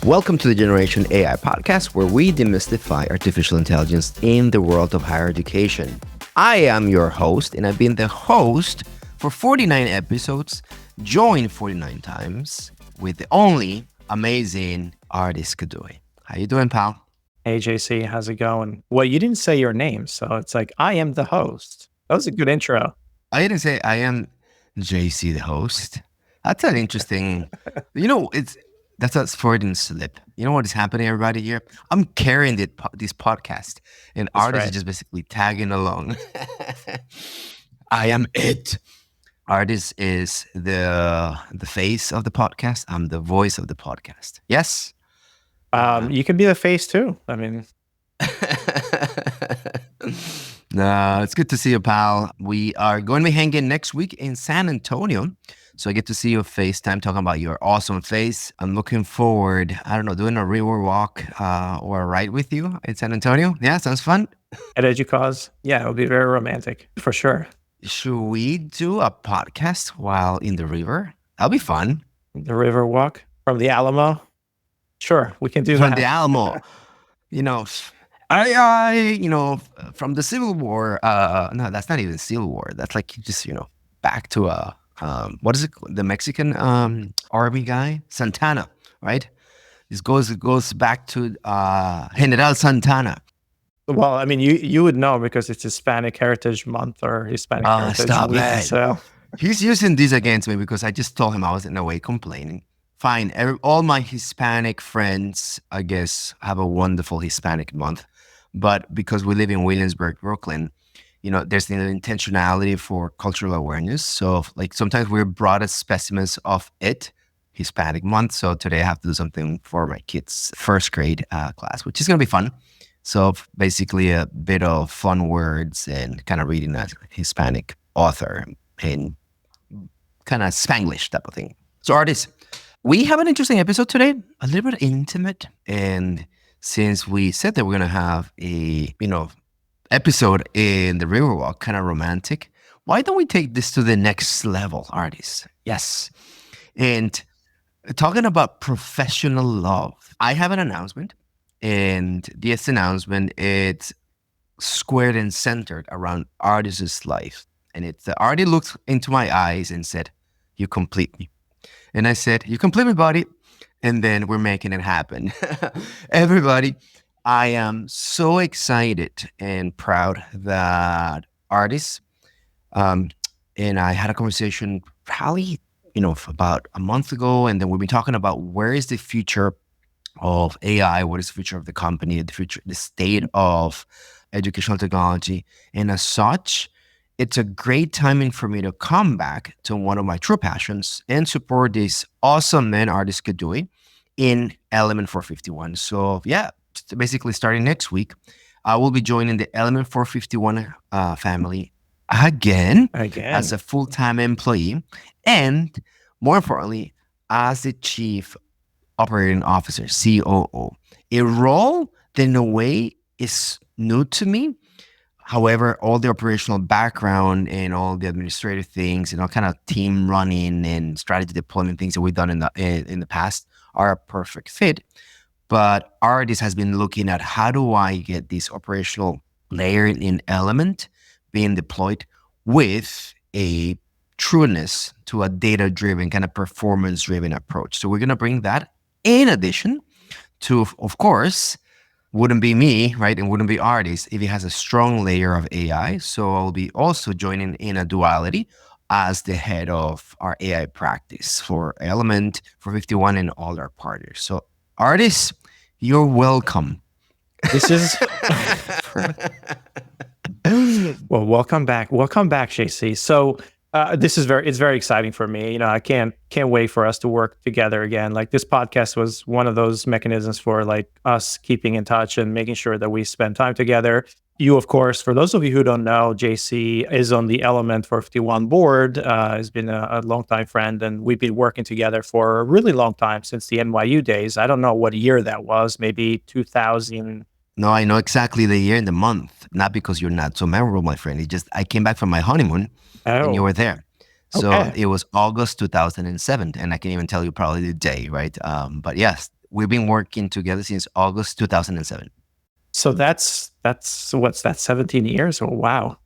Welcome to the Generation AI podcast, where we demystify artificial intelligence in the world of higher education. I am your host, and I've been the host for 49 episodes, joined 49 times with the only amazing Ardis Kadui. How you doing, pal? Hey, JC, how's it going? Well, you didn't say your name, so it's like, I am the host. That was a good intro. I didn't say I am JC, the host. That's an interesting, that's a Freudian slip. You know what is happening, everybody here? I'm carrying this podcast, and Ardis is just basically tagging along. I am it. Ardis is the face of the podcast. I'm the voice of the podcast. Yes? You can be the face too. I mean... No, it's good to see you, pal. We are going to be hanging next week in San Antonio. So I get to see your FaceTime, talking about your awesome face. I'm looking forward, doing a river walk or a ride with you in San Antonio. Yeah, sounds fun. At EduCause? Yeah, it would be very romantic, for sure. Should we do a podcast while in the river? That'll be fun. The river walk from the Alamo? Sure, we can do that. From the Alamo. From the Civil War, no, that's not even Civil War. That's like just, back to what is it? The Mexican army guy, Santana, right? This goes back to General Santana. Well, I mean, you would know because it's Hispanic Heritage Month or Hispanic Heritage Week. So he's using this against me because I just told him I was in a way complaining. Fine, all my Hispanic friends, I guess, have a wonderful Hispanic month. But because we live in Williamsburg, Brooklyn, there's an intentionality for cultural awareness. So like sometimes we're brought as specimens of it, Hispanic month. So today I have to do something for my kids' first grade class, which is going to be fun. So basically a bit of fun words and kind of reading a Hispanic author in kind of Spanglish type of thing. So Ardis, we have an interesting episode today, a little bit intimate. And since we said that we're going to have a, episode in the Riverwalk, kind of romantic, why don't we take this to the next level, Ardis? Yes. And talking about professional love, I have an announcement. And this announcement, it's squared and centered around Ardis's life. And it's Ardis looked into my eyes and said, "You complete me." And I said, "You complete me, buddy." And then we're making it happen. Everybody, I am so excited and proud that Ardis and I had a conversation probably, about a month ago. And then we've been talking about where is the future of AI, what is the future of the company, the state of educational technology. And as such, it's a great timing for me to come back to one of my true passions and support this awesome man Ardis Kadui in Element451. So yeah, basically starting next week, I will be joining the Element451 family again as a full-time employee, and more importantly, as the Chief Operating Officer, COO. A role that in a way is new to me. However, all the operational background and all the administrative things and all kind of team running and strategy deployment things that we've done in the past are a perfect fit. But Ardis has been looking at how do I get this operational layer in Element being deployed with a trueness to a data-driven, kind of performance-driven approach. So we're going to bring that in addition to, of course, wouldn't be me, right? And wouldn't be Ardis if it has a strong layer of AI. So I'll be also joining in a duality as the head of our AI practice for Element451 and all our partners. So Ardis, you're welcome. This is... Well, welcome back. Welcome back, JC. So it's very exciting for me. I can't wait for us to work together again. Like this podcast was one of those mechanisms for like us keeping in touch and making sure that we spend time together. You, of course, for those of you who don't know, JC is on the Element451 board, has been a longtime friend, and we've been working together for a really long time since the NYU days. I don't know what year that was, maybe 2000. No, I know exactly the year and the month, not because you're not so memorable, my friend. It's just I came back from my honeymoon and you were there. So it was August 2007, and I can even tell you probably the day, right? But yes, We've been working together since August 2007. So that's what's that, 17 years? Oh wow.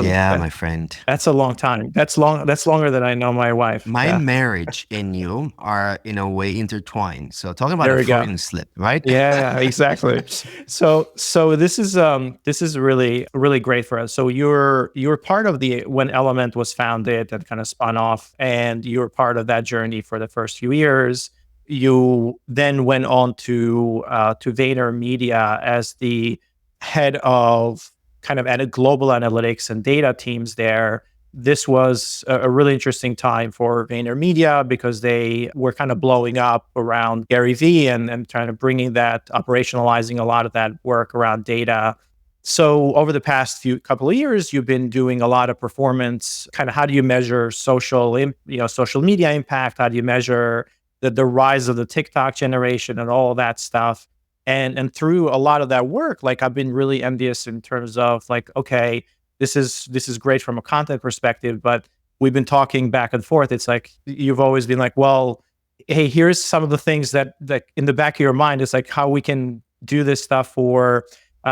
Yeah, my friend. That's a long time. That's longer than I know my wife. My Yeah. marriage and you are in a way intertwined. So talking about There a we go. Freudian slip, right? Yeah, exactly. So this is really really great for us. So you're part of the when Element was founded and kind of spun off, and you were part of that journey for the first few years. You then went on to VaynerMedia as the head of kind of global analytics and data teams there. This was a really interesting time for VaynerMedia because they were kind of blowing up around Gary Vee and trying to bringing that, operationalizing a lot of that work around data. So over the past few couple of years, you've been doing a lot of performance. Kind of how do you measure social media impact? How do you measure the rise of the TikTok generation and all of that stuff? And through a lot of that work, like I've been really envious in terms of like, okay, this is great from a content perspective, but we've been talking back and forth. It's like you've always been like, well, hey, here's some of the things that in the back of your mind is like how we can do this stuff for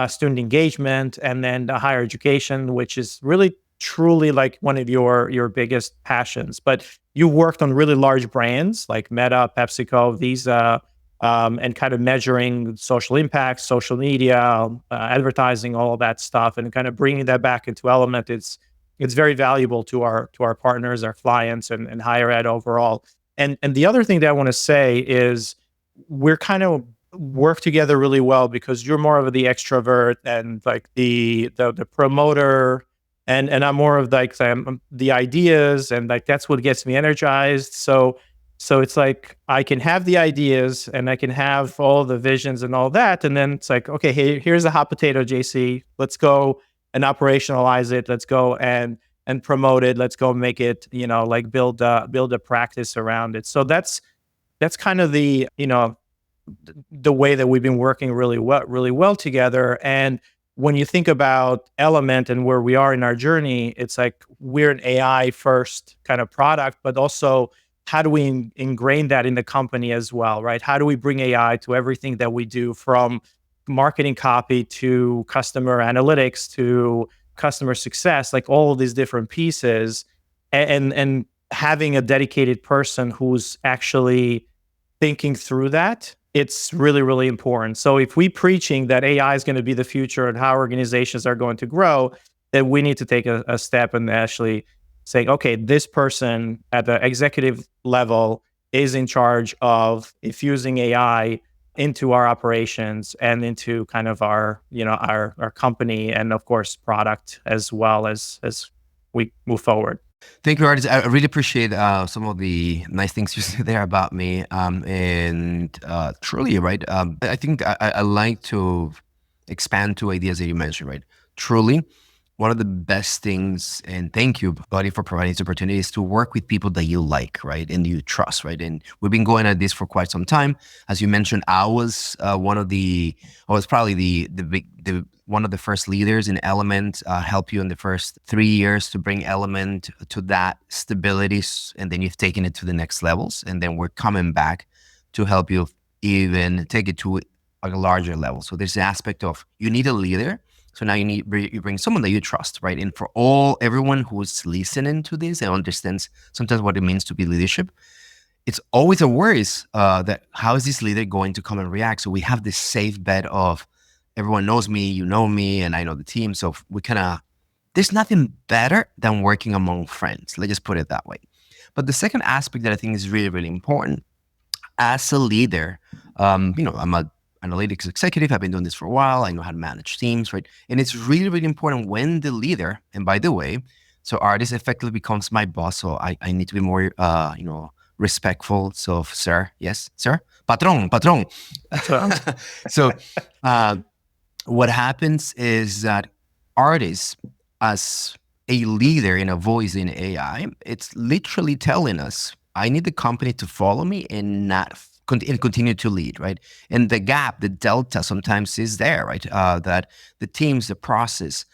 student engagement and then higher education, which is really truly like one of your biggest passions. But you worked on really large brands like Meta, PepsiCo, Visa, and kind of measuring social impact, social media, advertising, all of that stuff, and kind of bringing that back into Element. It's very valuable to our partners, our clients, and higher ed overall. And the other thing that I want to say is we're kind of work together really well because you're more of the extrovert and like the promoter, and I'm more of like the ideas, and like that's what gets me energized. So it's like I can have the ideas and I can have all the visions and all that. And then it's like, okay, hey, here's a hot potato, JC. Let's go and operationalize it. Let's go and promote it. Let's go make it, like build a practice around it. So that's kind of the way that we've been working really well together. And when you think about Element and where we are in our journey, it's like we're an AI first kind of product, but also how do we ingrain that in the company as well, right? How do we bring AI to everything that we do, from marketing copy to customer analytics to customer success, like all of these different pieces, and having a dedicated person who's actually thinking through that. It's really, really important. So if we preaching that AI is going to be the future and how organizations are going to grow, then we need to take a step and actually saying, okay, this person at the executive level is in charge of infusing AI into our operations and into kind of our company, and of course product as well as we move forward. Thank you, Ardis. I really appreciate some of the nice things you said there about me. And truly, right? I think I like to expand two ideas that you mentioned, right? Truly, one of the best things, and thank you, buddy, for providing this opportunity, is to work with people that you like, right? And you trust, right? And we've been going at this for quite some time. As you mentioned, I was probably one of the first leaders in Element, help you in the first 3 years to bring Element to that stability. And then you've taken it to the next levels. And then we're coming back to help you even take it to a larger level. So there's the aspect of you need a leader. So now you bring someone that you trust, right? And for everyone who's listening to this and understands sometimes what it means to be leadership, it's always a worry that how is this leader going to come and react? So we have this safe bet of everyone knows me, you know me, and I know the team. So there's nothing better than working among friends. Let's just put it that way. But the second aspect that I think is really, really important as a leader, I'm a analytics executive. I've been doing this for a while. I know how to manage teams, right? And it's really, really important when the leader, and by the way, so Ardis effectively becomes my boss. So I need to be more, respectful. So, sir, yes, sir, patron. So what happens is that Ardis, as a leader and a voice in AI, it's literally telling us, I need the company to follow me and not continue to lead, right? And the gap, the delta sometimes is there, right? That the teams, the process,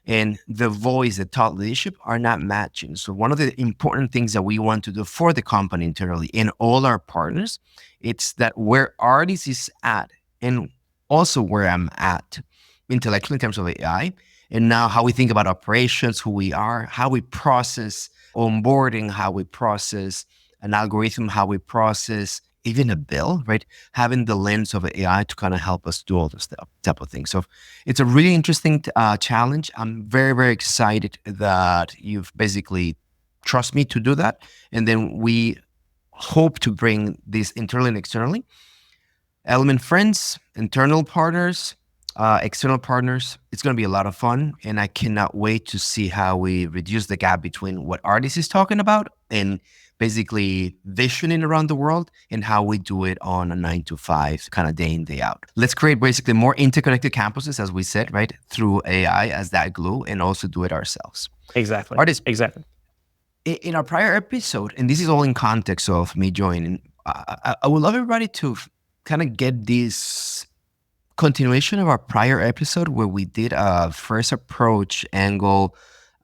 and the voice, the thought leadership are not matching. So one of the important things that we want to do for the company internally and all our partners, it's that where Ardis is at and also where I'm at intellectually in terms of AI, and now how we think about operations, who we are, how we process onboarding, how we process an algorithm, how we process even a bill, right? Having the lens of AI to kind of help us do all this type of thing. So it's a really interesting challenge. I'm very, very excited that you've basically trust me to do that. And then we hope to bring this internally and externally. Element friends, internal partners, external partners. It's going to be a lot of fun. And I cannot wait to see how we reduce the gap between what Ardis is talking about and basically visioning around the world and how we do it on a 9 to 5 kind of day in, day out. Let's create basically more interconnected campuses, as we said, right? Through AI as that glue and also do it ourselves. Exactly. Ardis, Exactly. in our prior episode, and this is all in context of me joining, I would love everybody to kind of get this continuation of our prior episode where we did a first approach angle,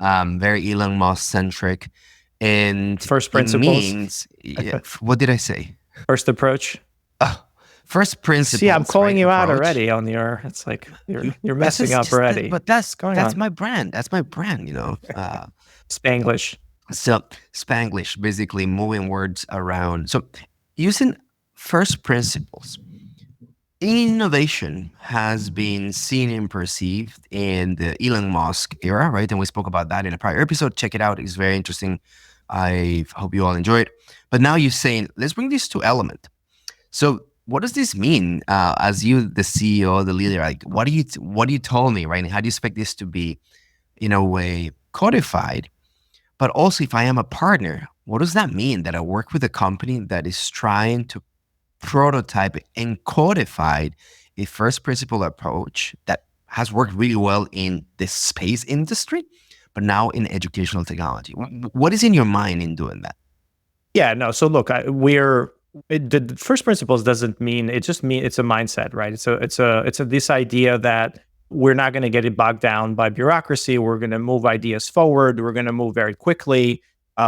very Elon Musk centric, and First it principles. means what did I say? First approach. First principles. See, I'm calling right, you out approach. already on your. It's like you're messing up already. But that's on? my brand. That's my brand. Spanglish. So Spanglish, basically moving words around. So using first principles. Innovation has been seen and perceived in the Elon Musk era, right? And we spoke about that in a prior episode. Check it out. It's very interesting. I hope you all enjoy it. But now you're saying, let's bring this to Element. So what does this mean as you, the CEO, the leader? Like, what do you tell me, right? And how do you expect this to be, in a way, codified? But also, if I am a partner, what does that mean that I work with a company that is trying to prototype and codified a first principle approach that has worked really well in the space industry, but now in educational technology? What is in your mind in doing that? Yeah, no. So look, the first principles doesn't mean it just mean it's a mindset, right? It's this idea that we're not going to get it bogged down by bureaucracy. We're going to move ideas forward. We're going to move very quickly.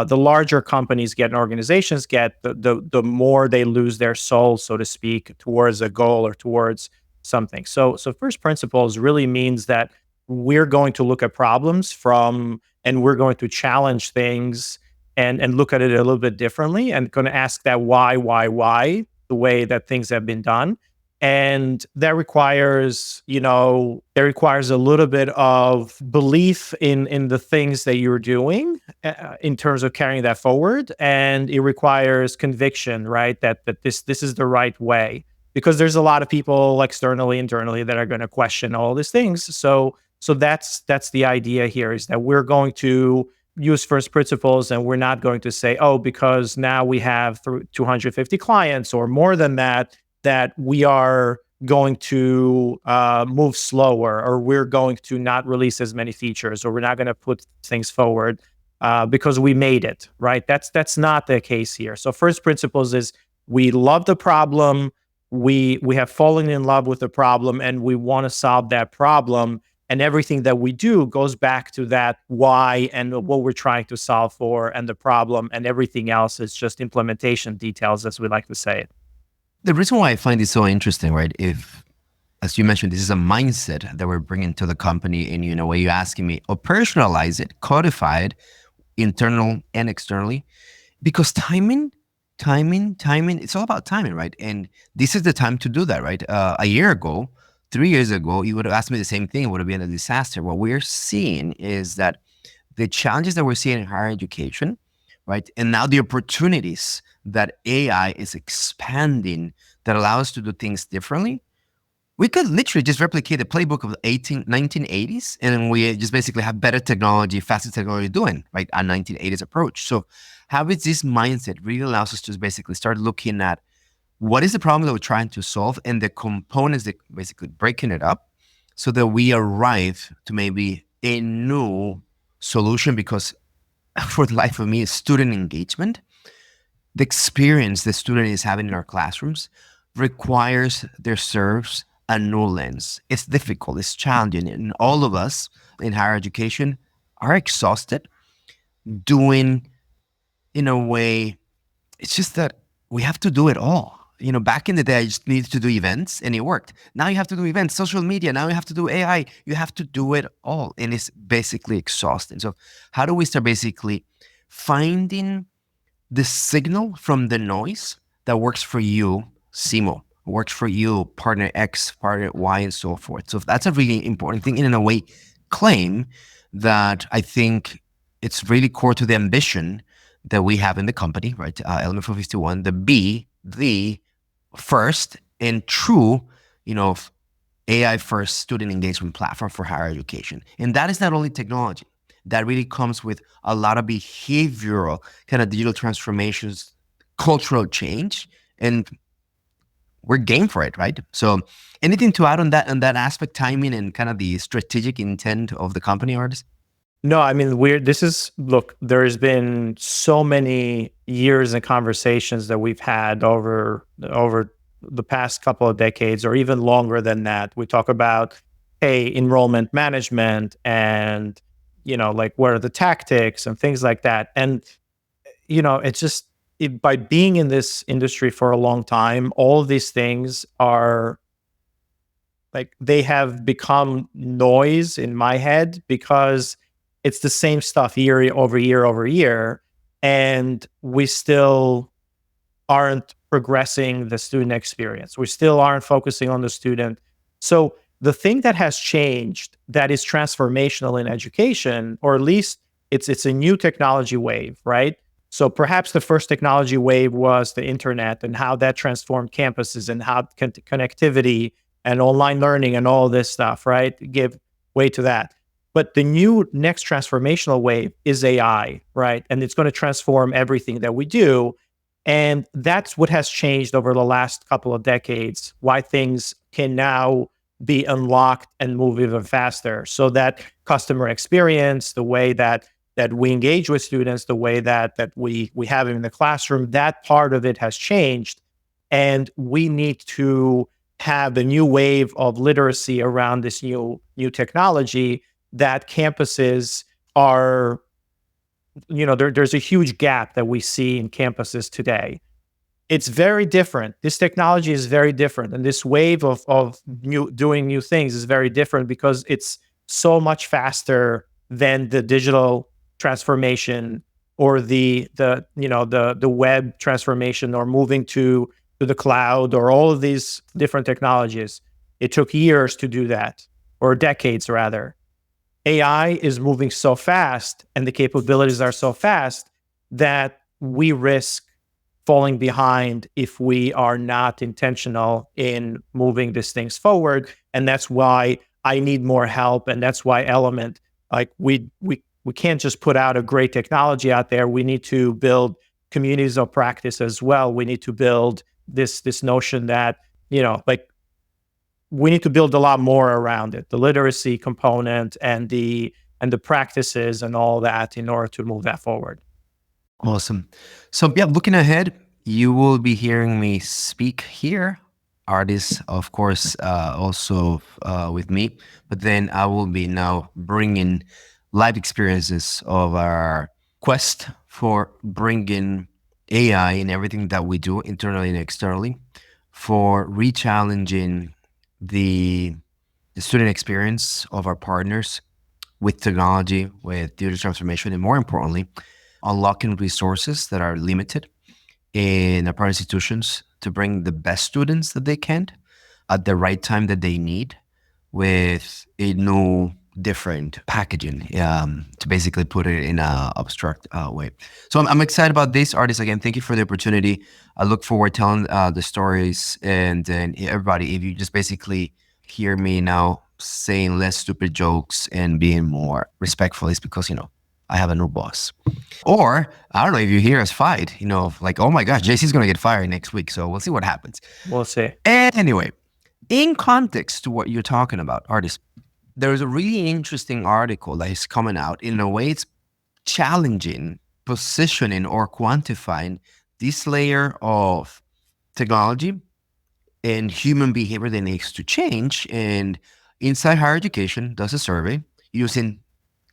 The larger companies get and organizations get, the more they lose their soul, so to speak, towards a goal or towards something. So first principles really means that we're going to look at problems and we're going to challenge things and look at it a little bit differently and going to ask that why, the way that things have been done. And that requires, a little bit of belief in the things that you're doing in terms of carrying that forward. And it requires conviction, right? That this is the right way, because there's a lot of people externally, internally that are going to question all these things. So that's the idea here, is that we're going to use first principles, and we're not going to say, oh, because now we have 250 clients or more than that we are going to move slower, or we're going to not release as many features, or we're not going to put things forward because we made it, right? That's not the case here. So first principles is we love the problem, we have fallen in love with the problem, and we want to solve that problem. And everything that we do goes back to that why and what we're trying to solve for and the problem, and everything else is just implementation details, as we like to say it. The reason why I find this so interesting, right? If, as you mentioned, this is a mindset that we're bringing to the company, and in a way you're asking me, operationalize it, codify it, internal and externally, because timing, it's all about timing, right? And this is the time to do that, right? A year ago, 3 years ago, you would have asked me the same thing. It would have been a disaster. What we're seeing is that the challenges that we're seeing in higher education, right? And now the opportunities that AI is expanding that allow us to do things differently. We could literally just replicate the playbook of the 1980s, and we just basically have better technology, faster technology doing, right? A 1980s approach. So having this mindset really allows us to basically start looking at what is the problem that we're trying to solve and the components that basically breaking it up so that we arrive to maybe a new solution. Because for the life of me, student engagement, the experience the student is having in our classrooms deserves a new lens. It's difficult, it's challenging, and all of us in higher education are exhausted doing, in a way, it's just that we have to do it all. Back in the day, I just needed to do events and it worked. Now you have to do events, social media. Now you have to do AI. You have to do it all. And it's basically exhausting. So, how do we start basically finding the signal from the noise that works for you, Simo, works for you, partner X, partner Y, and so forth? So, that's a really important thing, and in a way, claim that I think it's really core to the ambition that we have in the company, right? Element451, the first and true, AI first student engagement platform for higher education. And that is not only technology, that really comes with a lot of behavioral kind of digital transformations, cultural change, and we're game for it, right? So anything to add on that aspect, timing and kind of the strategic intent of the company, Ardis? No, I mean, look, there's been so many years and conversations that we've had over the past couple of decades, or even longer than that. We talk about, hey, enrollment management and, like, what are the tactics and things like that. And, it's just, by being in this industry for a long time, all of these things are like, they have become noise in my head because it's the same stuff year over year over year, and we still aren't progressing the student experience. We still aren't focusing on the student. So the thing that has changed that is transformational in education, or at least it's a new technology wave, right? So perhaps the first technology wave was the internet and how that transformed campuses and how connectivity and online learning and all this stuff, right? Give way to that. But the next transformational wave is AI, right? And it's going to transform everything that we do. And that's what has changed over the last couple of decades, why things can now be unlocked and move even faster. So that customer experience, the way that we engage with students, the way that we have it in the classroom, that part of it has changed. And we need to have a new wave of literacy around this new technology, that campuses are, there's a huge gap that we see in campuses today. It's very different. This technology is very different. And this wave of doing new things is very different because it's so much faster than the digital transformation or the web transformation, or moving to the cloud, or all of these different technologies. It took years to do that, or decades rather. AI is moving so fast and the capabilities are so fast that we risk falling behind if we are not intentional in moving these things forward. And that's why I need more help. And that's why Element, like, we can't just put out a great technology out there. We need to build communities of practice as well. We need to build this notion that, we need to build a lot more around it, the literacy component and the practices and all that, in order to move that forward. Awesome. So yeah, looking ahead, you will be hearing me speak here. Ardis, of course, also with me, but then I will be now bringing live experiences of our quest for bringing AI in everything that we do internally and externally, for re-challenging the student experience of our partners with technology, with digital transformation, and more importantly, unlocking resources that are limited in our partner institutions to bring the best students that they can at the right time that they need, with a new, different packaging, to basically put it in an abstract way. So I'm excited about this, Ardis. Again, thank you for the opportunity. I look forward to telling the stories, and then everybody, if you just basically hear me now saying less stupid jokes and being more respectful, it's because, I have a new boss. Or, I don't know, if you hear us fight, like, oh my gosh, JC's going to get fired next week. So we'll see what happens. We'll see. Anyway, in context to what you're talking about, Ardis, there's a really interesting article that is coming out. In a way, it's challenging positioning or quantifying this layer of technology and human behavior that needs to change. And inside higher education does a survey using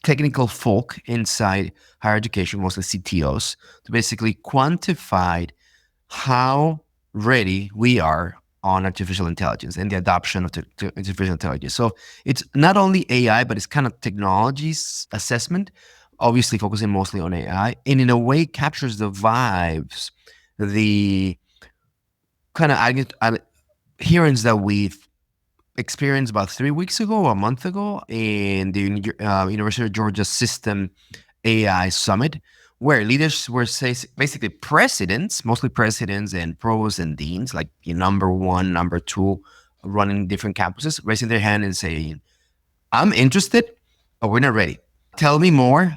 technical folk inside higher education, mostly CTOs, to basically quantify how ready we are on artificial intelligence and the adoption of artificial intelligence. So it's not only AI, but it's kind of technologies assessment, obviously focusing mostly on AI, and in a way captures the vibes, the kind of adherence that we've experienced about 3 weeks ago, a month ago, in the University of Georgia System AI Summit, where leaders were basically presidents, mostly presidents and pros and deans, like number one, number two, running different campuses, raising their hand and saying, "I'm interested, but we're not ready. Tell me more.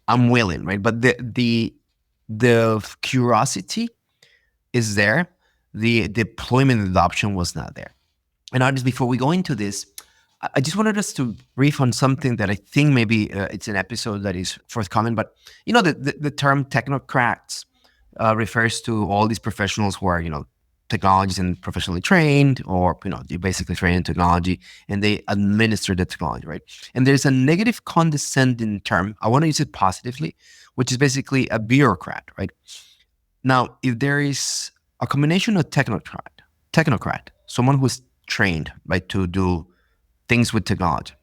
I'm willing." Right, but the curiosity is there. The deployment adoption was not there. And Ardis, before we go into this, I just wanted us to brief on something that I think maybe it's an episode that is forthcoming. But the term technocrats refers to all these professionals who are technologists and professionally trained, or they basically train in technology and they administer the technology, right? And there's a negative condescending term. I want to use it positively, which is basically a bureaucrat, right? Now, if there is a combination of technocrat, someone who's trained, right, to do things with technology,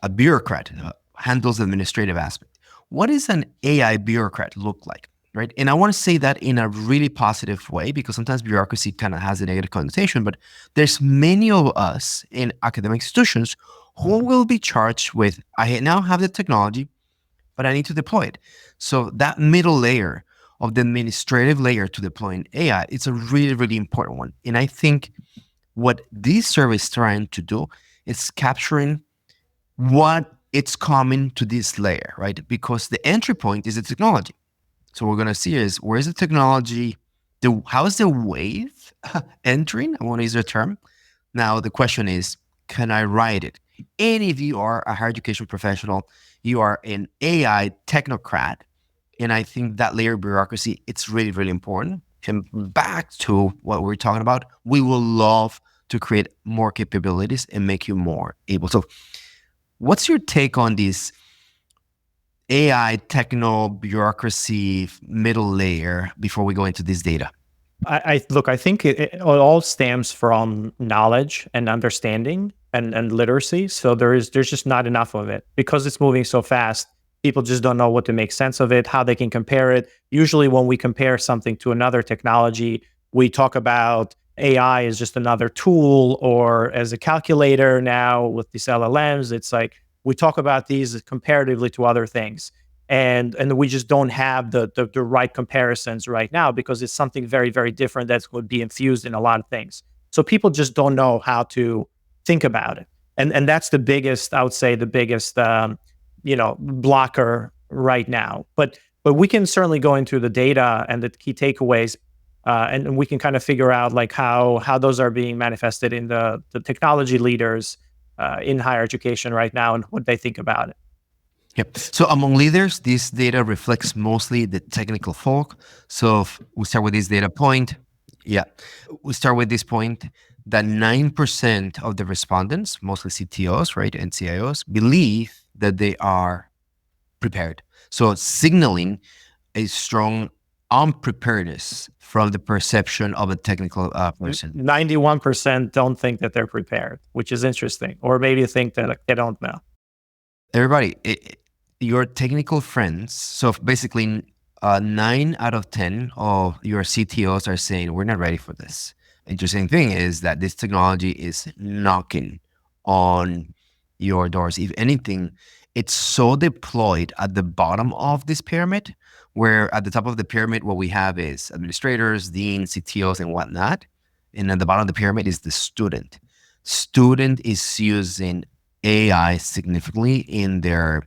a bureaucrat handles the administrative aspect. What does an AI bureaucrat look like, right? And I want to say that in a really positive way, because sometimes bureaucracy kind of has a negative connotation, but there's many of us in academic institutions who will be charged with, I now have the technology, but I need to deploy it. So that middle layer of the administrative layer to deploying AI, it's a really, really important one. And I think what this survey is trying to do is capturing what it's common to this layer, right? Because the entry point is the technology. So what we're going to see is, where is the technology? How is the wave entering? I want to use the term. Now, the question is, can I ride it? And if you are a higher education professional, you are an AI technocrat, and I think that layer of bureaucracy, it's really, really important. And back to what we're talking about, we will love to create more capabilities and make you more able. So what's your take on this AI techno bureaucracy middle layer before we go into this data? I think it all stems from knowledge and understanding and literacy. So there's just not enough of it because it's moving so fast. People just don't know what to make sense of it, how they can compare it. Usually when we compare something to another technology, we talk about AI as just another tool or as a calculator. Now with these LLMs, it's like we talk about these comparatively to other things. And we just don't have the right comparisons right now because it's something very, very different that's going to be infused in a lot of things. So people just don't know how to think about it. And that's the biggest, I would say, the biggest blocker right now. But we can certainly go into the data and the key takeaways, and we can kind of figure out like how those are being manifested in the technology leaders in higher education right now and what they think about it. Yep. So among leaders, this data reflects mostly the technical folk. So we start with this data point. Yeah. We start with this point that 9% of the respondents, mostly CTOs, right, and CIOs, believe that they are prepared. So signaling a strong unpreparedness from the perception of a technical person. 91% don't think that they're prepared, which is interesting. Or maybe think that they don't know. Everybody, your technical friends, so basically 9 out of 10 of your CTOs are saying, we're not ready for this. Interesting thing is that this technology is knocking on your doors. If anything, it's so deployed at the bottom of this pyramid, where at the top of the pyramid, what we have is administrators, deans, CTOs, and whatnot. And at the bottom of the pyramid is the student. Student is using AI significantly in their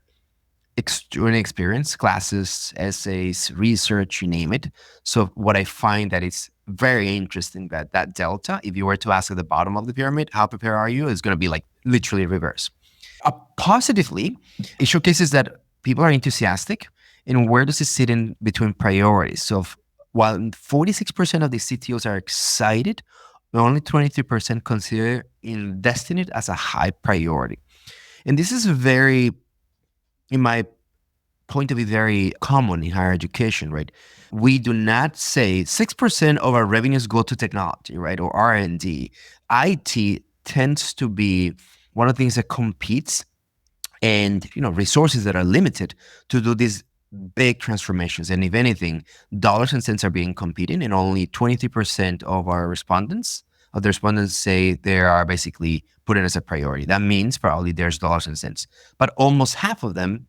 student experience, classes, essays, research, you name it. So what I find that it's very interesting that delta, if you were to ask at the bottom of the pyramid, how prepared are you, is going to be like literally reverse. Positively, it showcases that people are enthusiastic, and where does it sit in between priorities? So while 46% of the CTOs are excited, only 23% consider investing it as a high priority. And this is very, in my point of view, very common in higher education, right? We do not say 6% of our revenues go to technology, right? Or R&D. IT tends to be one of the things that competes and resources that are limited to do these big transformations. And if anything, dollars and cents are being competing, and only 23% of the respondents say they are basically put it as a priority. That means probably there's dollars and cents, but almost half of them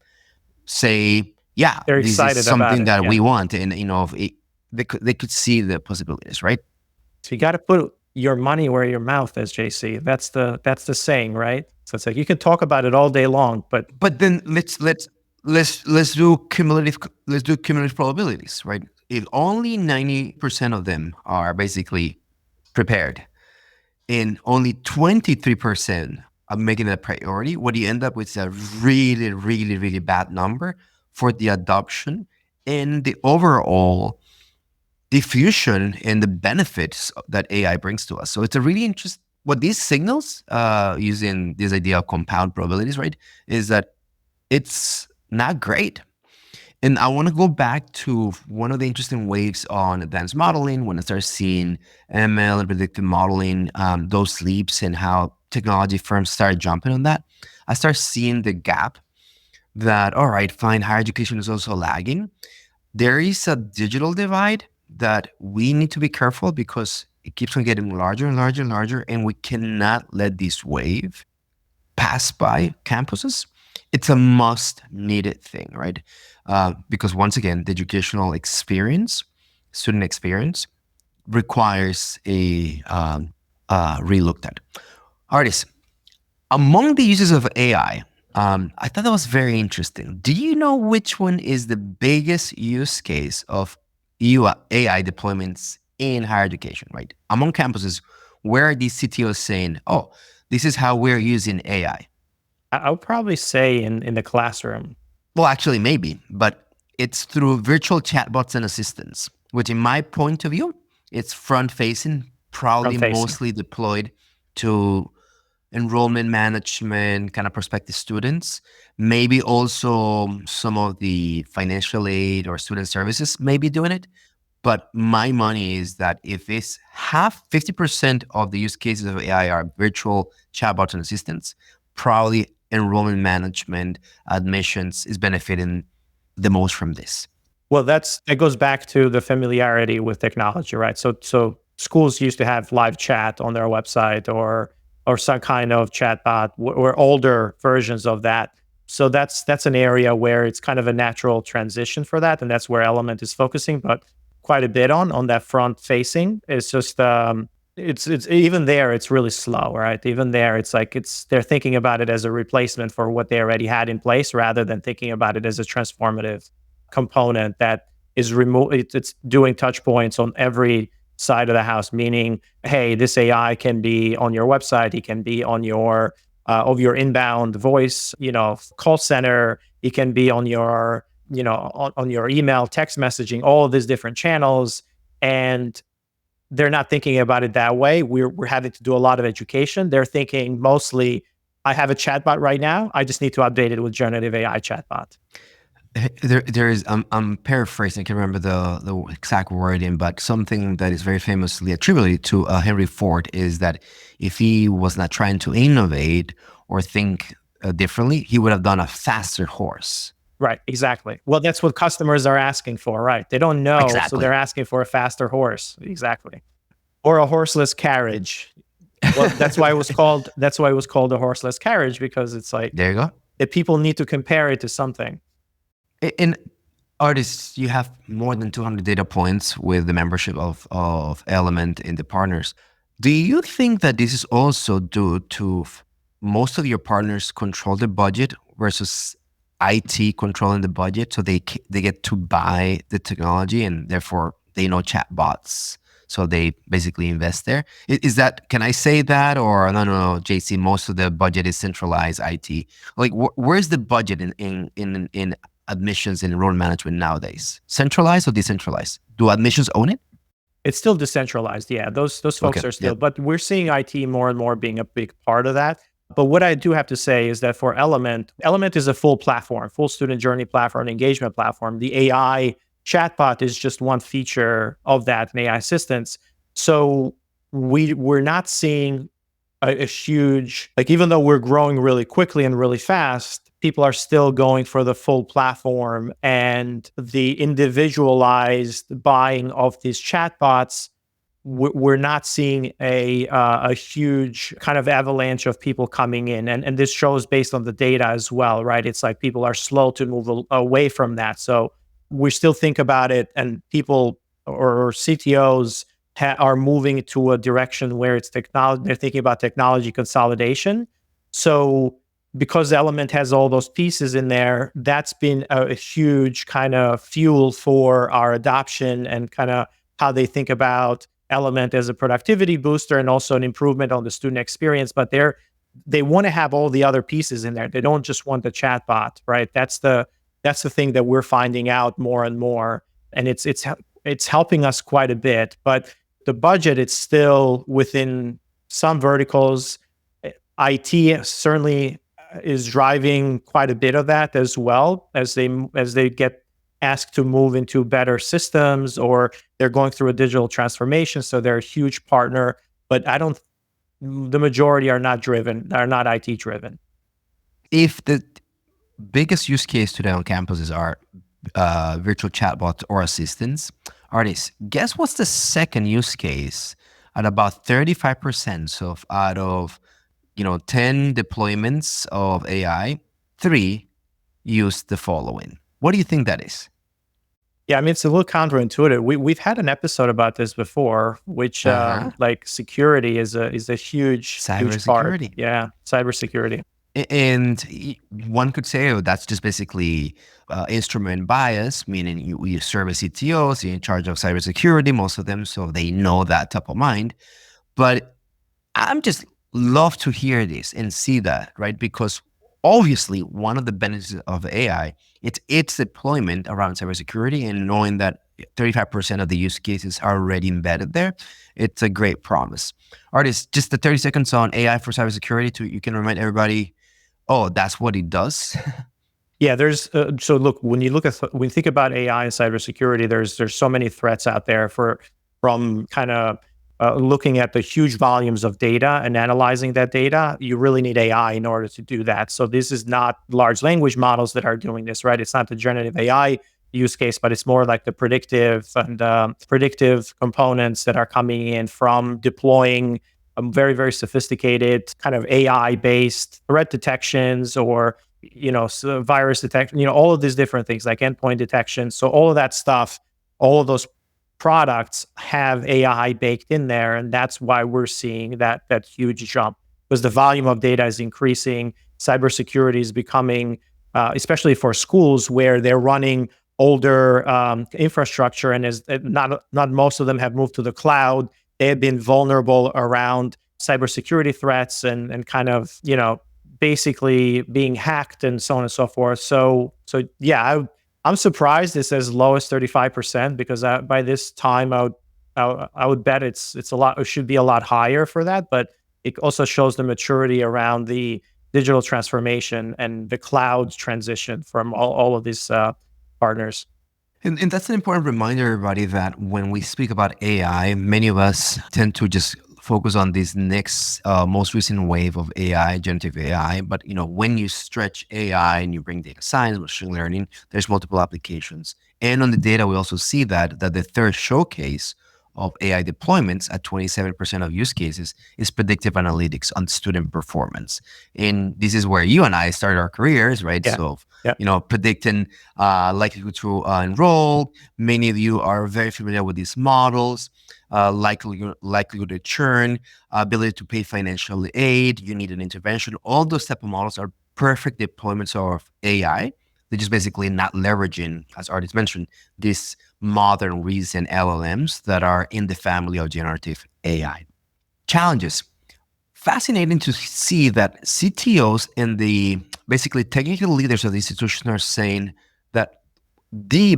say, yeah, They're this is excited about something it. that Yeah. we want, and they could see the possibilities, right? So you got to put your money where your mouth is, JC. That's the saying, right? So it's like you can talk about it all day long, but But then let's do cumulative probabilities, right? If only 90% of them are basically prepared, and only 23% are making it a priority, what you end up with is a really, really, really bad number for the adoption and the overall diffusion and the benefits that AI brings to us. So it's a really interesting, what these signals, using this idea of compound probabilities, right, is that it's not great. And I want to go back to one of the interesting waves on advanced modeling when I start seeing ML and predictive modeling, those leaps and how technology firms start jumping on that. I start seeing the gap that, all right, fine, higher education is also lagging. There is a digital divide that we need to be careful because it keeps on getting larger and larger and larger, and we cannot let this wave pass by campuses. It's a must needed thing, right? Because once again, the educational experience, student experience, requires a relooked at. Artists, among the uses of AI, I thought that was very interesting. Do you know which one is the biggest use case of AI deployments in higher education, right? Among campuses, where are these CTOs saying, oh, this is how we're using AI? I would probably say in the classroom, Well, actually, maybe, but it's through virtual chatbots and assistants, which, in my point of view, it's front facing, front probably facing. mostly deployed to enrollment management, kind of prospective students. Maybe also some of the financial aid or student services may be doing it. But my money is that if it's 50% of the use cases of AI are virtual chatbots and assistants, probably enrollment management, admissions is benefiting the most from this. Well, that goes back to the familiarity with technology, right? So schools used to have live chat on their website or some kind of chatbot or older versions of that. So that's an area where it's kind of a natural transition for that, and that's where Element is focusing, but quite a bit on that front facing. It's just it's even there, it's really slow, right? Even there, it's like they're thinking about it as a replacement for what they already had in place rather than thinking about it as a transformative component that is remote. It's doing touch points on every side of the house, meaning, hey, this AI can be on your website, it can be on your of your inbound voice, call center, it can be on your, on your email, text messaging, all of these different channels. And they're not thinking about it that way. We're having to do a lot of education. They're thinking mostly, I have a chatbot right now. I just need to update it with generative AI chatbot. There is. I'm paraphrasing. I can't remember the exact wording, but something that is very famously attributed to Henry Ford is that if he was not trying to innovate or think differently, he would have done a faster horse. Right, exactly. Well, that's what customers are asking for, right? They don't know, so Exactly. they're asking for a faster horse. Exactly. Or a horseless carriage. Well, that's why it was called a horseless carriage, because it's like There you go. if people need to compare it to something. In Artists, you have more than 200 data points with the membership of Element in the partners. Do you think that this is also due to most of your partners control the budget versus IT controlling the budget, so they get to buy the technology and therefore they know chatbots, so they basically invest there? Is that, can I say that, or no, JC? Most of the budget is centralized IT. Like, where's the budget in admissions and enrollment management nowadays? Centralized or decentralized? Do admissions own it? It's still decentralized. Yeah, those Okay. folks are still, Yep. but we're seeing IT more and more being a big part of that. But what I do have to say is that for Element is a full platform, full student journey platform, engagement platform. The AI chatbot is just one feature of that, an AI assistance. So we're not seeing a huge, like, even though we're growing really quickly and really fast, people are still going for the full platform, and the individualized buying of these chatbots, we're not seeing a huge kind of avalanche of people coming in, and this shows based on the data as well, right? It's like people are slow to move away from that. So we still think about it, and people or CTOs are moving to a direction where it's technology. They're thinking about technology consolidation. So because Element has all those pieces in there, that's been a huge kind of fuel for our adoption and kind of how they think about Element as a productivity booster and also an improvement on the student experience. But they want to have all the other pieces in there. They don't just want the chatbot, right? That's the thing that we're finding out more and more, and it's helping us quite a bit. But the budget, it's still within some verticals. IT certainly is driving quite a bit of that as well, as they get asked to move into better systems, or they're going through a digital transformation. So they're a huge partner, but the majority are not IT driven. If the biggest use case today on campuses are virtual chatbots or assistants, Ardis, guess what's the second use case at about 35%? So out of 10 deployments of AI, 3 use the following. What do you think that is? Yeah, I mean, it's a little counterintuitive. We've had an episode about this before, which Uh-huh. like security is a huge part. Cybersecurity. Yeah, cybersecurity. And one could say, oh, that's just basically instrument bias, meaning you serve as CTOs, you're in charge of cybersecurity, most of them, so they know that top of mind. But I'm just love to hear this and see that, right? Because obviously, one of the benefits of AI, it's its deployment around cybersecurity, and knowing that 35% of the use cases are already embedded there, it's a great promise. Ardis, just the 30 seconds on AI for cybersecurity, you can remind everybody, oh, that's what it does. Yeah, there's so look, when you think about AI and cybersecurity, there's so many threats out there from kind of looking at the huge volumes of data and analyzing that data. You really need AI in order to do that. So this is not large language models that are doing this, right? It's not the generative AI use case, but it's more like the predictive components that are coming in from deploying very, very sophisticated kind of AI based threat detections, or virus detection, all of these different things like endpoint detection. So all of that stuff, all of those products have AI baked in there, and that's why we're seeing that huge jump, because the volume of data is increasing. Cybersecurity is becoming, especially for schools where they're running older infrastructure, and is not most of them have moved to the cloud. They have been vulnerable around cybersecurity threats and kind of basically being hacked and so on and so forth. So yeah, I'm surprised it's as low as 35%, because by this time I would bet it's a lot. It should be a lot higher for that, but it also shows the maturity around the digital transformation and the cloud transition from all of these partners. And that's an important reminder, everybody, that when we speak about AI, many of us tend to just focus on this next, most recent wave of AI, generative AI. But when you stretch AI and you bring data science, machine learning, there's multiple applications. And on the data, we also see that the third showcase of AI deployments at 27% of use cases is predictive analytics on student performance. And this is where you and I started our careers, right? Yeah. So, Yeah. predicting likelihood to enroll. Many of you are very familiar with these models. Likelihood to churn, ability to pay financial aid, you need an intervention. All those type of models are perfect deployments of AI. They're just basically not leveraging, as Ardis mentioned, these modern recent LLMs that are in the family of generative AI. Challenges. Fascinating to see that CTOs and the basically technical leaders of the institution are saying that the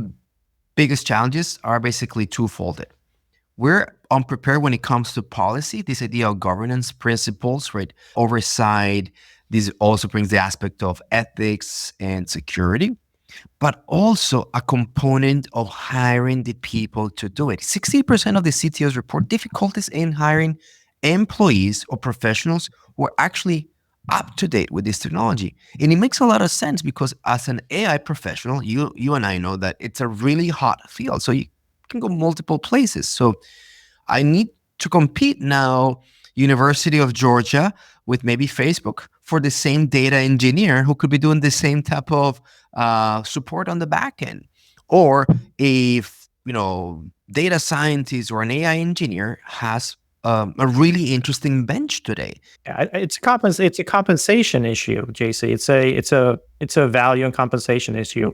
biggest challenges are basically twofold. we're unprepared when it comes to policy, this idea of governance principles, right? Oversight. This also brings the aspect of ethics and security, but also a component of hiring the people to do it. 60% of the CTOs report difficulties in hiring employees or professionals who are actually up to date with this technology. And it makes a lot of sense because as an AI professional, you and I know that it's a really hot field. So you can go multiple places. So I need to compete now, University of Georgia with maybe Facebook for the same data engineer who could be doing the same type of support on the back end. Or if, data scientist or an AI engineer has a really interesting bench today. It's a compensation issue, JC. It's a value and compensation issue.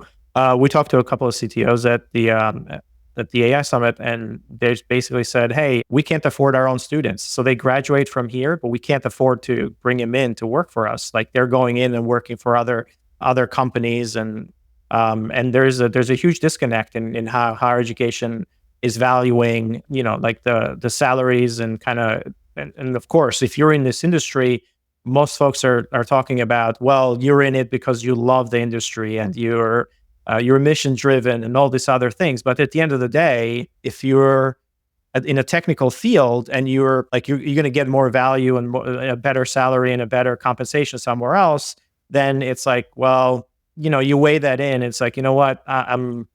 We talked to a couple of CTOs at the AI summit, and they basically said, "Hey, we can't afford our own students, so they graduate from here, but we can't afford to bring them in to work for us. Like they're going in and working for other companies, and there's a huge disconnect in how higher education is valuing, like the salaries and kind of, and of course, if you're in this industry, most folks are talking about, well, you're in it because you love the industry and you're mission driven and all these other things. But at the end of the day, if you're in a technical field and you're going to get more value and a better salary and a better compensation somewhere else, then it's like, well, you weigh that in. It's like, you know what, I'm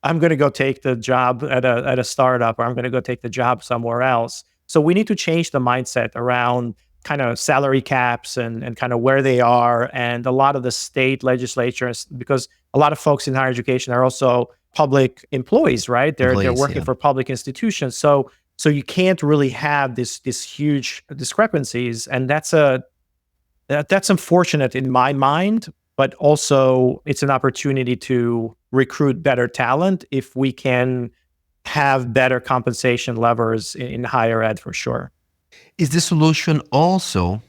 I'm going to go take the job at a startup, or I'm going to go take the job somewhere else. So we need to change the mindset around kind of salary caps and kind of where they are, and a lot of the state legislatures, because a lot of folks in higher education are also public employees, right? They're working for public institutions. So you can't really have this huge discrepancies, and that's unfortunate in my mind. But also, it's an opportunity to recruit better talent if we can have better compensation levers in higher ed, for sure. Is the solution also,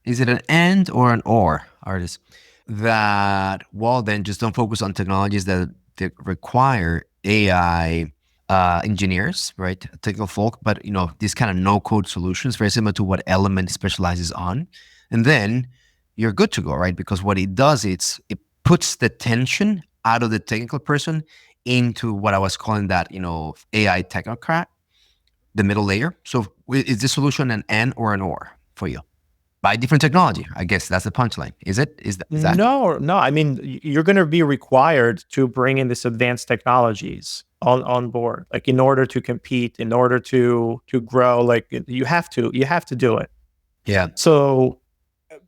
is it an and or an or, Ardis? That, well, then just don't focus on technologies that require AI engineers, right? Technical folk, but these kind of no-code solutions, very similar to what Element specializes on. And then you're good to go, right? Because what it does, it puts the tension out of the technical person into what I was calling that, AI technocrat, the middle layer. So is the solution an and or an or for you? By different technology, I guess that's the punchline. Is it? Is that? No. I mean, you're going to be required to bring in this advanced technologies on board, like in order to compete, in order to grow. Like you have to do it. Yeah. So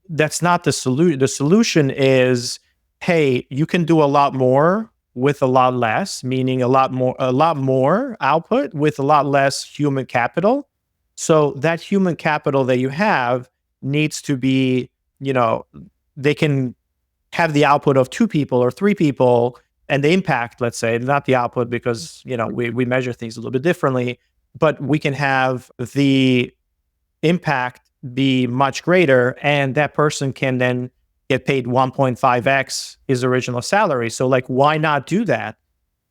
that's not the solution. The solution is, hey, you can do a lot more with a lot less, meaning a lot more output with a lot less human capital. So that human capital that you have needs to be, they can have the output of 2 people or 3 people, and the impact, let's say, not the output, because, we measure things a little bit differently, but we can have the impact be much greater, and that person can then get paid 1.5x his original salary. So like, why not do that?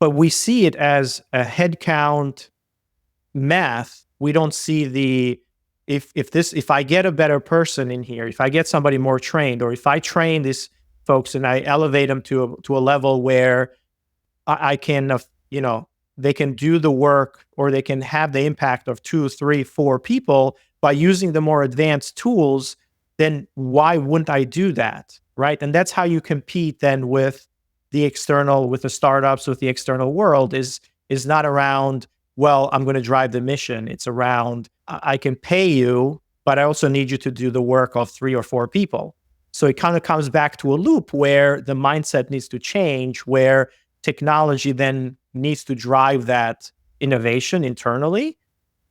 But we see it as a headcount math. We don't see if I get a better person in here, if I get somebody more trained, or if I train these folks and I elevate them to a level where I can, they can do the work, or they can have the impact of 2, 3, 4 people by using the more advanced tools, then why wouldn't I do that, right? And that's how you compete then with the startups, with the external world, is not around, well, I'm going to drive the mission. It's around, I can pay you, but I also need you to do the work of 3 or 4 people. So it kind of comes back to a loop where the mindset needs to change, where technology then needs to drive that innovation internally.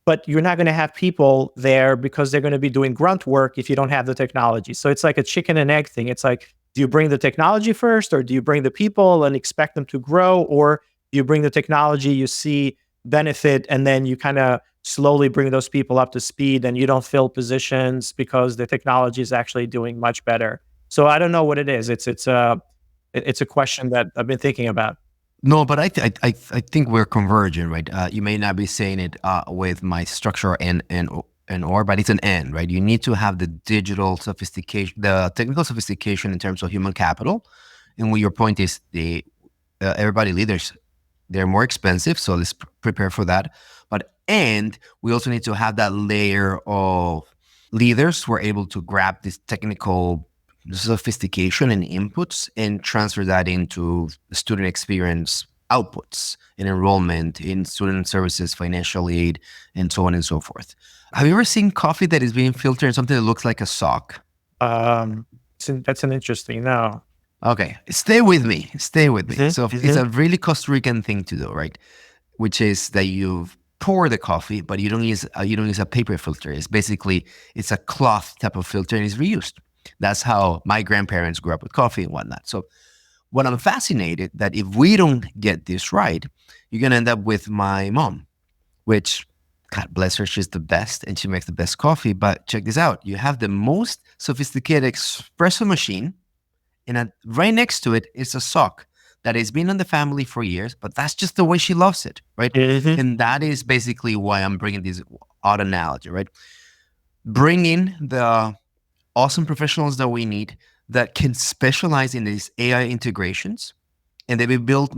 But you're not going to have people there because they're going to be doing grunt work if you don't have the technology. So it's like a chicken and egg thing. It's like, do you bring the technology first, or do you bring the people and expect them to grow? Or do you bring the technology, you see benefit, and then you kind of slowly bring those people up to speed, and you don't fill positions because the technology is actually doing much better? So I don't know what it is. It's a question that I've been thinking about. No, but I think we're converging, right? You may not be saying it with my structure and or, but it's an and, right? You need to have the digital sophistication, the technical sophistication in terms of human capital. And what your point is, the everybody leaders, they're more expensive, so let's prepare for that. But and we also need to have that layer of leaders who are able to grab this technical sophistication and inputs and transfer that into student experience outputs in enrollment, in student services, financial aid, and so on and so forth. Have you ever seen coffee that is being filtered in something that looks like a sock? Um, that's an interesting. No. Okay, stay with me. Stay with me. Mhm, So it's mhm. a really Costa Rican thing to do, right? Which is that you pour the coffee, but you don't use a paper filter. It's a cloth type of filter and it's reused. That's how my grandparents grew up with coffee and whatnot. So what I'm fascinated that if we don't get this right, you're gonna end up with my mom, which God bless her, she's the best and she makes the best coffee. But check this out: you have the most sophisticated espresso machine and right next to it is a sock that has been in the family for years, but that's just the way she loves it, right? Mhm. And that is basically why I'm bringing this odd analogy, right? Bring in the awesome professionals that we need that can specialize in these AI integrations, and they will build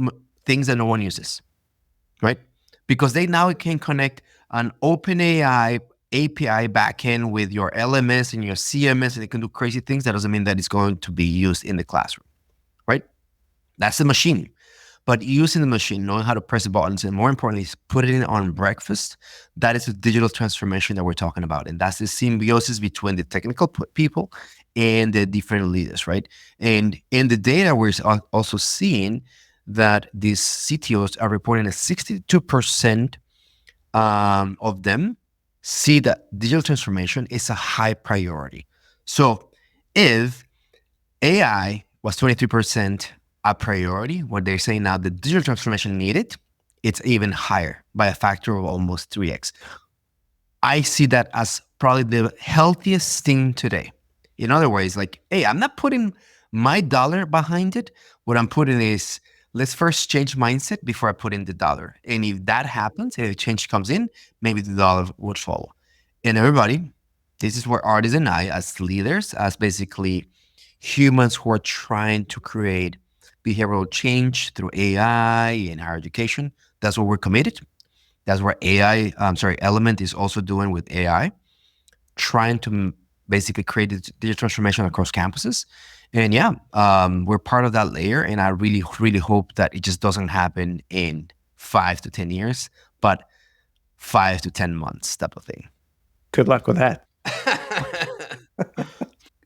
things that no one uses, right? Because they now can connect an OpenAI API backend with your LMS and your CMS, and they can do crazy things. That doesn't mean that it's going to be used in the classroom, right? That's the machine. But using the machine, knowing how to press the buttons, and more importantly, put it in on breakfast, that is the digital transformation that we're talking about. And that's the symbiosis between the technical people and the different leaders, right? And in the data, we're also seeing that these CTOs are reporting that 62% of them see that digital transformation is a high priority. So if AI was 23% a priority. What they're saying now, the digital transformation needed, it's even higher by a factor of almost 3x. I see that as probably the healthiest thing today. In other words, like, hey, I'm not putting my dollar behind it. What I'm putting is, let's first change mindset before I put in the dollar. And if that happens, if change comes in, maybe the dollar would follow. And everybody, this is where Ardis and I, as leaders, as basically humans who are trying to create behavioral change through AI in higher education, that's what we're committed. That's what Element is also doing with AI, trying to basically create digital transformation across campuses. And yeah, we're part of that layer. And I really, really hope that it just doesn't happen in 5 to 10 years, but 5 to 10 months type of thing. Good luck with that.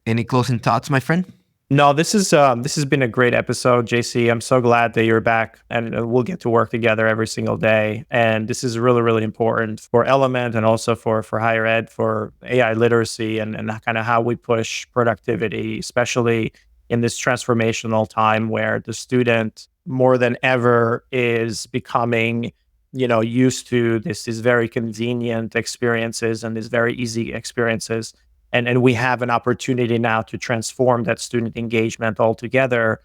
Any closing thoughts, my friend? No, this has been a great episode, JC. I'm so glad that you're back, and we'll get to work together every single day. And this is really, really important for Element and also for higher ed, for AI literacy, and kind of how we push productivity, especially in this transformational time where the student more than ever is becoming, used to these very convenient experiences and these very easy experiences, and we have an opportunity now to transform that student engagement altogether.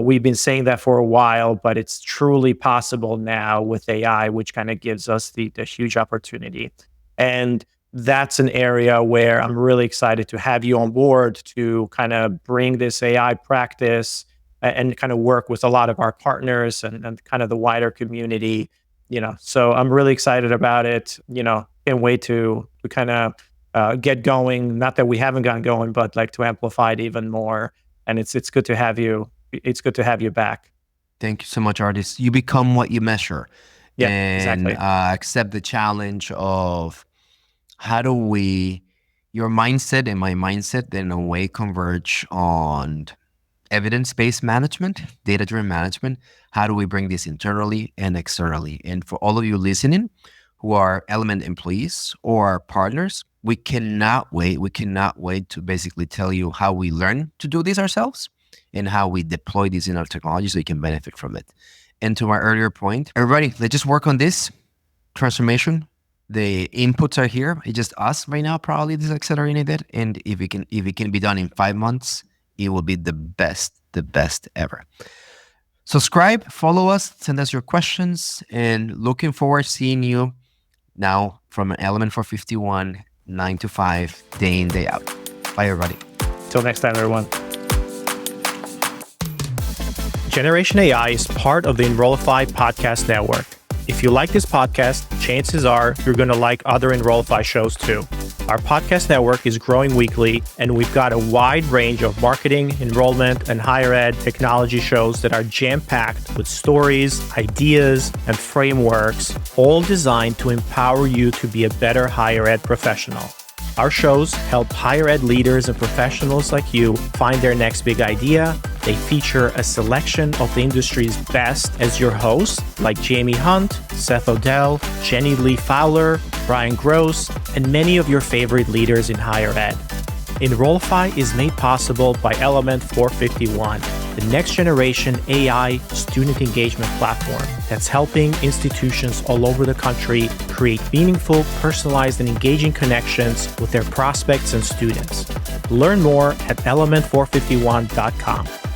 We've been saying that for a while, but it's truly possible now with AI, which kind of gives us the huge opportunity. And that's an area where I'm really excited to have you on board to kind of bring this AI practice and kind of work with a lot of our partners and kind of the wider community. So I'm really excited about it. Can't wait to kind of get going. Not that we haven't gotten going, but like to amplify it even more. And it's good to have you. It's good to have you back. Thank you so much, Artist. You become what you measure, Yeah, and exactly. accept the challenge of how do we, your mindset and my mindset, in a way, converge on evidence-based management, data-driven management. How do we bring this internally and externally? And for all of you listening who are Element employees or partners, we cannot wait. We cannot wait to basically tell you how we learn to do this ourselves and how we deploy these in our technology so you can benefit from it. And to my earlier point, everybody, let's just work on this transformation. The inputs are here. It's just us right now, probably this accelerating it. And if it can be done in 5 months, it will be the best ever. Subscribe, follow us, send us your questions, and looking forward to seeing you now from Element451, 9 to 5, day in, day out. Bye, everybody. Till next time, everyone. Generation AI is part of the Enrollify podcast network. If you like this podcast, chances are you're going to like other Enrollify shows too. Our podcast network is growing weekly, and we've got a wide range of marketing, enrollment, and higher ed technology shows that are jam-packed with stories, ideas, and frameworks, all designed to empower you to be a better higher ed professional. Our shows help higher ed leaders and professionals like you find their next big idea. They feature a selection of the industry's best as your hosts, like Jamie Hunt, Seth Odell, Jenny Lee Fowler, Brian Gross, and many of your favorite leaders in higher ed. Enrollify is made possible by Element451, the next generation AI student engagement platform that's helping institutions all over the country create meaningful, personalized, and engaging connections with their prospects and students. Learn more at element451.com.